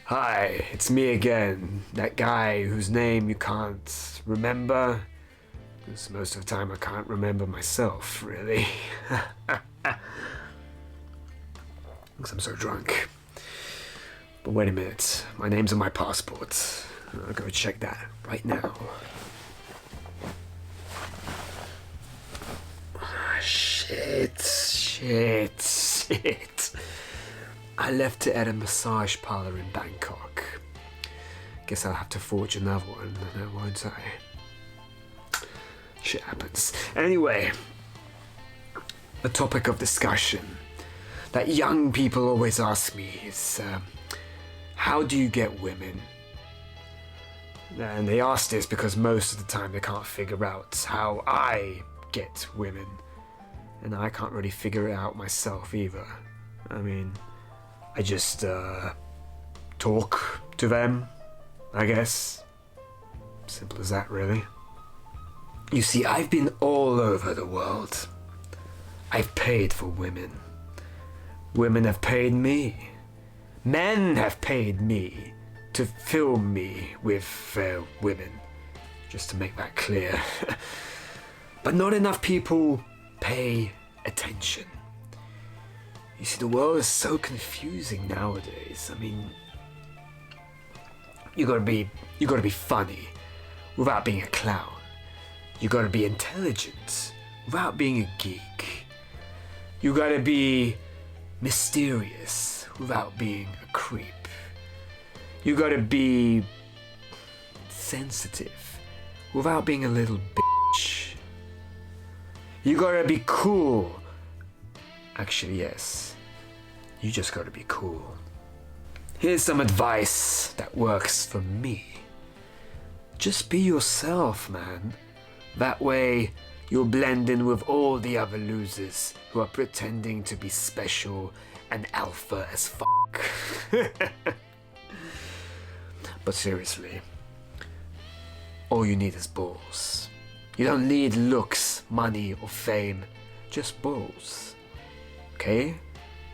Hi, it's me again. That guy whose name you can't remember. Because most of the time I can't remember myself, really. Because I'm so drunk. But wait a minute, my name's on my passport. I'll go check that right now. Shit. I left it at a massage parlor in Bangkok. Guess I'll have to forge another one, won't I? Shit happens. Anyway, the topic of discussion that young people always ask me is, how do you get women? And they ask this because most of the time they can't figure out how I get women. And I can't really figure it out myself either. I mean, I just talk to them, I guess. Simple as that, really. You see, I've been all over the world. I've paid for women. Women have paid me. Men have paid me to film me with women. Just to make that clear. But not enough people pay attention. You see, the world is so confusing nowadays. I mean, you gotta be funny without being a clown. You gotta be intelligent without being a geek. You gotta be mysterious without being a creep. You gotta be sensitive without being a little bitch. You gotta be cool. Actually, yes. You just gotta be cool. Here's some advice that works for me. Just be yourself, man. That way, you'll blend in with all the other losers who are pretending to be special and alpha as fuck. But seriously, all you need is balls. You don't need looks, money, or fame, just balls. Okay?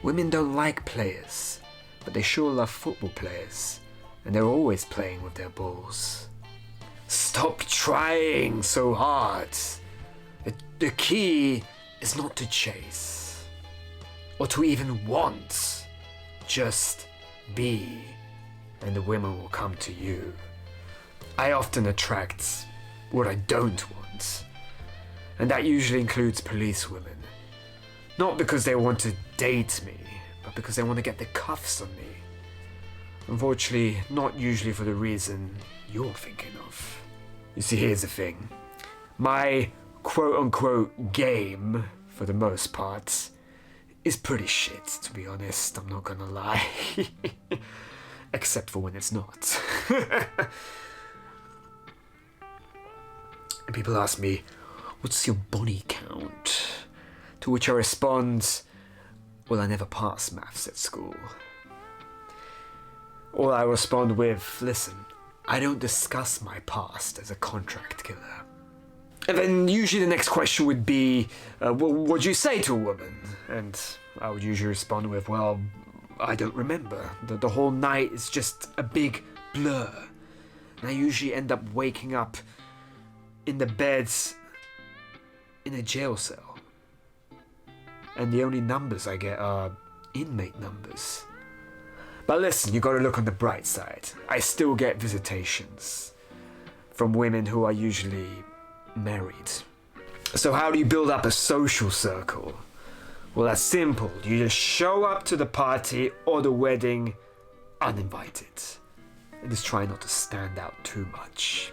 Women don't like players, but they sure love football players, and they're always playing with their balls. Stop trying so hard. The key is not to chase, or to even want. Just be, and the women will come to you. I often attract what I don't want, and that usually includes police women. Not because they want to date me, but because they want to get the cuffs on me. Unfortunately, not usually for the reason you're thinking of. You see, here's the thing. My quote-unquote game, for the most part, is pretty shit, to be honest, I'm not gonna lie. Except for when it's not. And people ask me, what's your body count? To which I respond, well, I never passed maths at school. Or I respond with, listen, I don't discuss my past as a contract killer. And then usually the next question would be, well, what'd you say to a woman? And I would usually respond with, well, I don't remember. The whole night is just a big blur. And I usually end up waking up in the beds in a jail cell. And the only numbers I get are inmate numbers. But listen, you gotta look on the bright side. I still get visitations from women who are usually married. So how do you build up a social circle? Well, that's simple. You just show up to the party or the wedding uninvited. And just try not to stand out too much.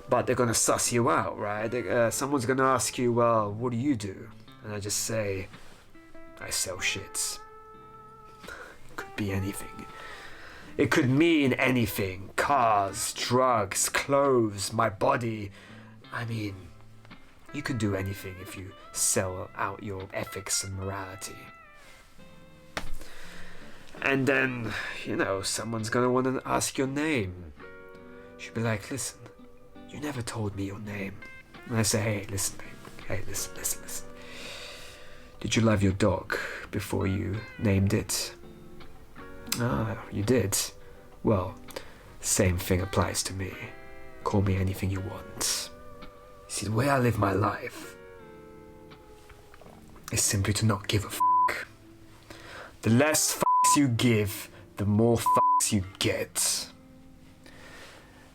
But they're gonna suss you out, right? Someone's gonna ask you, well, what do you do? And I just say, I sell shit. It could be anything. It could mean anything. Cars, drugs, clothes, my body. I mean, you can do anything if you sell out your ethics and morality. And then, someone's gonna want to ask your name. She'll be like, listen, you never told me your name. And I say, hey, listen, babe. Hey, listen. Did you love your dog before you named it? Ah, you did? Well, same thing applies to me. Call me anything you want. See, the way I live my life is simply to not give a fuck. The less fucks you give, the more fucks you get.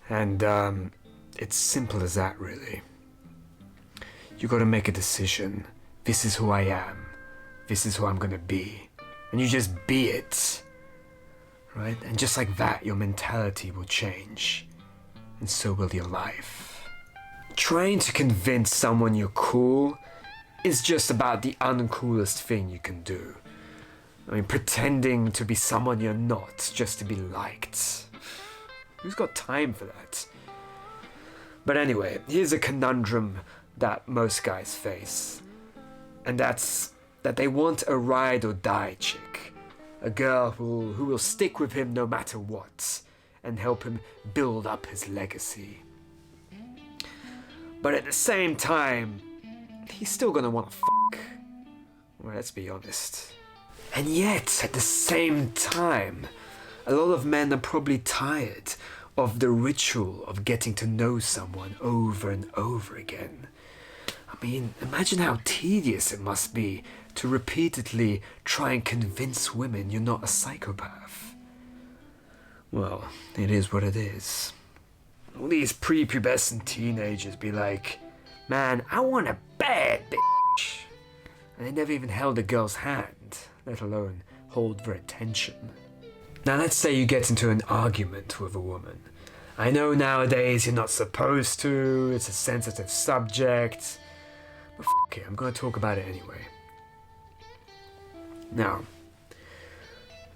And, it's simple as that, really. You gotta make a decision. This is who I am. This is who I'm gonna be. And you just be it. Right? And just like that, your mentality will change. And so will your life. Trying to convince someone you're cool is just about the uncoolest thing you can do. I mean, pretending to be someone you're not just to be liked. Who's got time for that? But anyway, here's a conundrum that most guys face. And that's that they want a ride or die chick. A girl who will stick with him no matter what and help him build up his legacy. But at the same time, he's still gonna want to fuck. Well, let's be honest. And yet, at the same time, a lot of men are probably tired of the ritual of getting to know someone over and over again. I mean, imagine how tedious it must be to repeatedly try and convince women you're not a psychopath. Well, it is what it is. All these prepubescent teenagers be like, man, I want a bad bitch. And they never even held a girl's hand, let alone hold their attention. Now let's say you get into an argument with a woman. I know nowadays you're not supposed to, it's a sensitive subject, but f*** it, I'm gonna talk about it anyway. Now,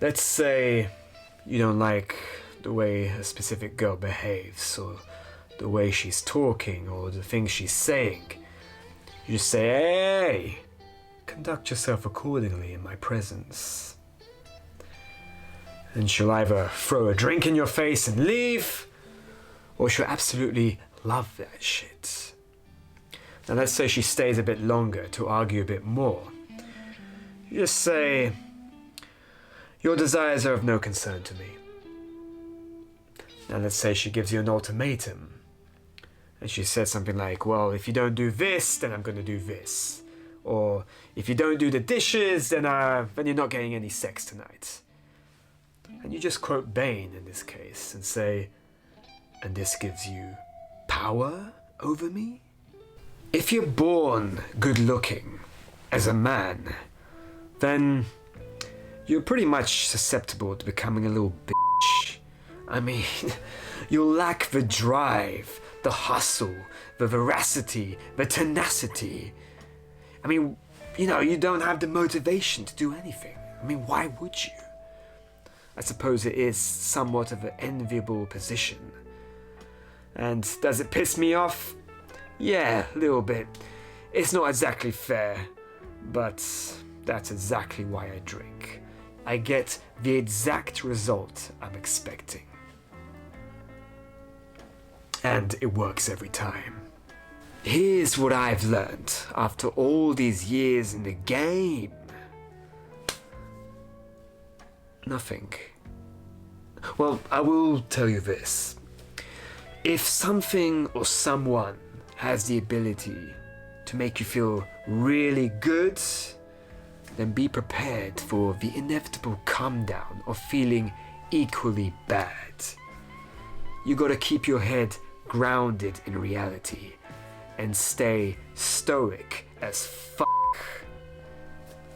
let's say you don't like the way a specific girl behaves, or the way she's talking, or the things she's saying. You just say, hey, conduct yourself accordingly in my presence. And she'll either throw a drink in your face and leave, or she'll absolutely love that shit. Now let's say she stays a bit longer to argue a bit more. You just say, your desires are of no concern to me. Now let's say she gives you an ultimatum. And she says something like, well, if you don't do this, then I'm going to do this. Or, if you don't do the dishes, then you're not getting any sex tonight. And you just quote Bane in this case and say, and this gives you power over me? If you're born good looking as a man, then you're pretty much susceptible to becoming a little bitch. I mean, you'll lack the drive, the hustle, the veracity, the tenacity. I mean, you don't have the motivation to do anything. I mean, why would you? I suppose it is somewhat of an enviable position. And does it piss me off? Yeah, a little bit. It's not exactly fair, but that's exactly why I drink. I get the exact result I'm expecting. And it works every time. Here's what I've learned after all these years in the game. Nothing. Well, I will tell you this. If something or someone has the ability to make you feel really good, then be prepared for the inevitable come down of feeling equally bad. You gotta keep your head grounded in reality and stay stoic as fuck.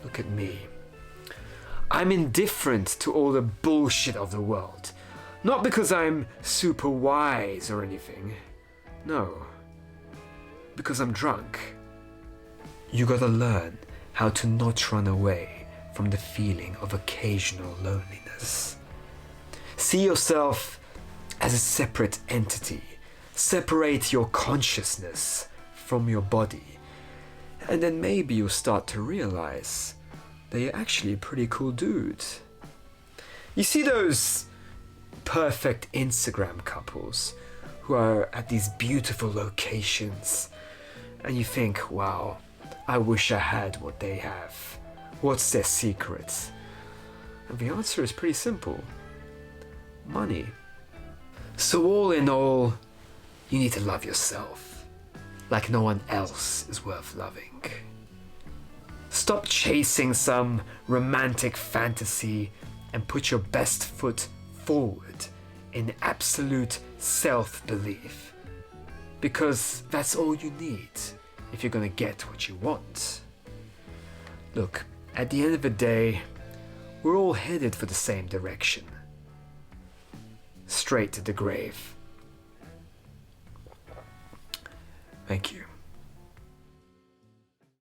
Look at me. I'm indifferent to all the bullshit of the world. Not because I'm super wise or anything. No. Because I'm drunk. You gotta learn how to not run away from the feeling of occasional loneliness. See yourself as a separate entity. Separate your consciousness from your body. And then maybe you'll start to realize that you're actually a pretty cool dude. You see those perfect Instagram couples who are at these beautiful locations, and you think, wow, I wish I had what they have. What's their secret? And the answer is pretty simple. Money. So all in all, you need to love yourself, like no one else is worth loving. Stop chasing some romantic fantasy and put your best foot forward in absolute self-belief. Because that's all you need if you're gonna get what you want. Look, at the end of the day, we're all headed for the same direction. Straight to the grave. Thank you.